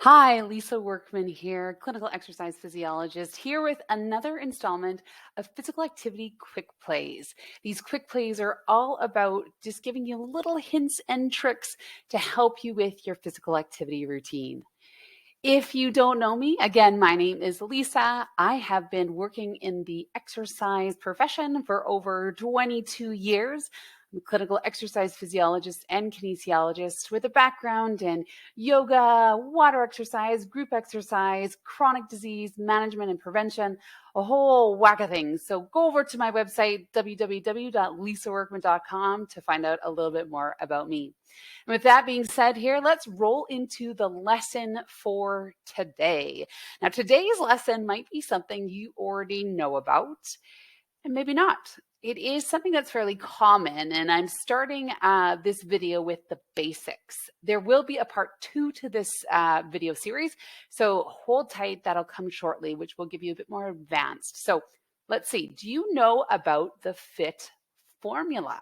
Hi, Lisa Workman here, clinical exercise physiologist, here with another installment of physical activity quick plays. These quick plays are all about just giving you little hints and tricks to help you with your physical activity routine. If you don't know me, again, my name is Lisa. I have been working in the exercise profession for over 22 years. I'm a clinical exercise physiologist and kinesiologist with a background in yoga, water exercise, group exercise, chronic disease management and prevention, a whole whack of things. So go over to my website, www.lisaworkman.com, to find out a little bit more about me. And with that being said here, let's roll into the lesson for today. Now, today's lesson might be something you already know about, and maybe not. It is something that's fairly common, and I'm starting this video with the basics. There will be a part 2 to this video series, so hold tight. That'll come shortly, which will give you a bit more advanced. So let's see. Do you know about the FITT formula?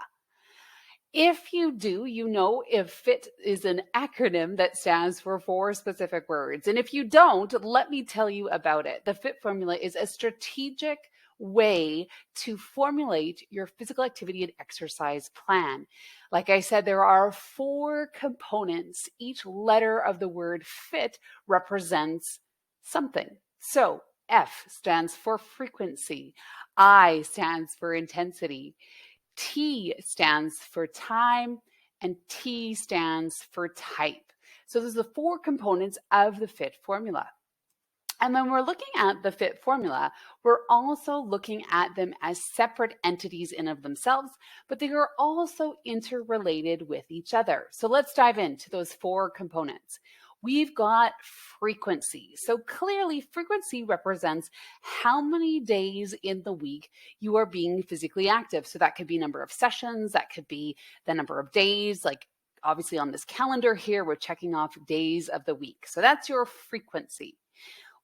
If you do, you know if FITT is an acronym that stands for 4 specific words. And if you don't, let me tell you about it. The FITT formula is a strategic way to formulate your physical activity and exercise plan. Like I said, there are 4 components. Each letter of the word FITT represents something. So F stands for frequency. I stands for intensity. T stands for time, and T stands for type. So those are the 4 components of the FITT formula. And when we're looking at the FITT formula, we're also looking at them as separate entities in of themselves, but they are also interrelated with each other. So let's dive into those 4 components. We've got frequency. So clearly, frequency represents how many days in the week you are being physically active. So that could be number of sessions, that could be the number of days, like obviously on this calendar here, we're checking off days of the week. So that's your frequency.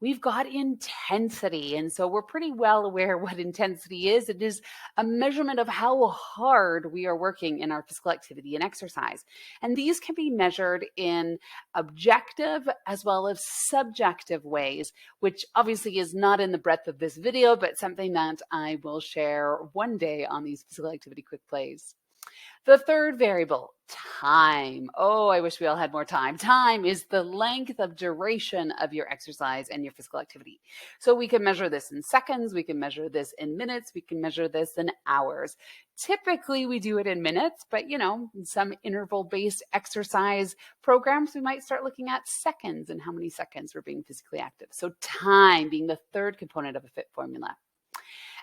We've got intensity, and so we're pretty well aware what intensity is. It is a measurement of how hard we are working in our physical activity and exercise. And these can be measured in objective as well as subjective ways, which obviously is not in the breadth of this video, but something that I will share one day on these physical activity quick plays. The third variable, time. Oh, I wish we all had more time. Time is the length of duration of your exercise and your physical activity. So we can measure this in seconds, we can measure this in minutes, we can measure this in hours. Typically, we do it in minutes, but in some interval-based exercise programs, we might start looking at seconds and how many seconds we're being physically active. So time being the third component of a FITT formula.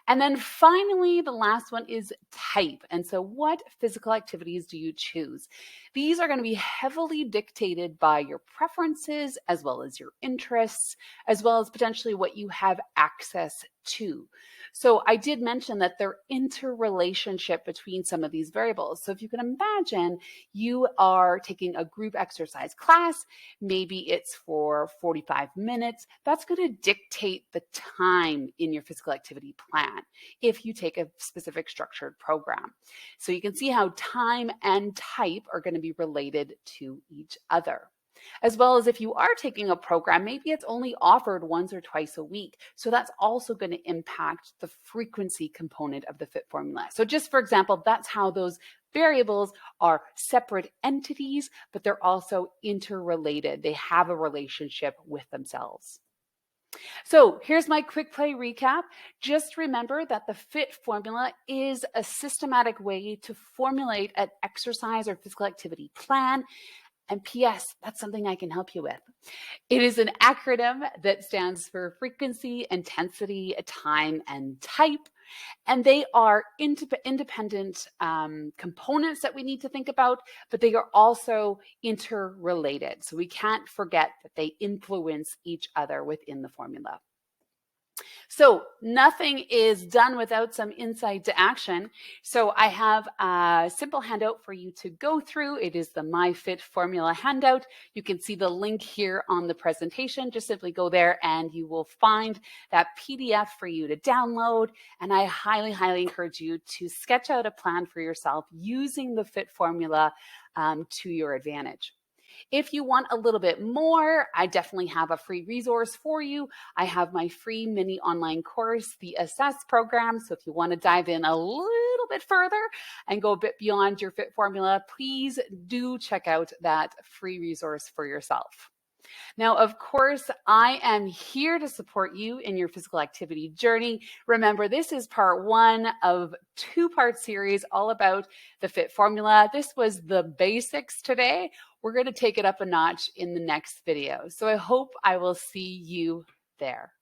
And then finally, the last one is type. And so what physical activities do you choose? These are going to be heavily dictated by your preferences, as well as your interests, as well as potentially what you have access to. So I did mention that there interrelationship between some of these variables. So if you can imagine, you are taking a group exercise class, maybe it's for 45 minutes. That's going to dictate the time in your physical activity plan if you take a specific structured program. So you can see how time and type are going to be related to each other. As well as if you are taking a program, maybe it's only offered once or twice a week. So that's also going to impact the frequency component of the FITT formula. So just for example, that's how those variables are separate entities, but they're also interrelated. They have a relationship with themselves. So here's my quick play recap. Just remember that the FITT formula is a systematic way to formulate an exercise or physical activity plan. And P.S., that's something I can help you with. It is an acronym that stands for frequency, intensity, time, and type. And they are independent components that we need to think about, but they are also interrelated. So we can't forget that they influence each other within the formula. So nothing is done without some insight to action. So I have a simple handout for you to go through. It is the My FITT Formula handout. You can see the link here on the presentation. Just simply go there and you will find that PDF for you to download. And I highly, highly encourage you to sketch out a plan for yourself using the FITT formula to your advantage. If you want a little bit more, I definitely have a free resource for you. I have my free mini online course, the Assess program. So if you want to dive in a little bit further and go a bit beyond your FITT formula, please do check out that free resource for yourself. Now, of course, I am here to support you in your physical activity journey. Remember, this is part one of two-part series all about the FITT formula. This was the basics today. We're going to take it up a notch in the next video. So I hope I will see you there.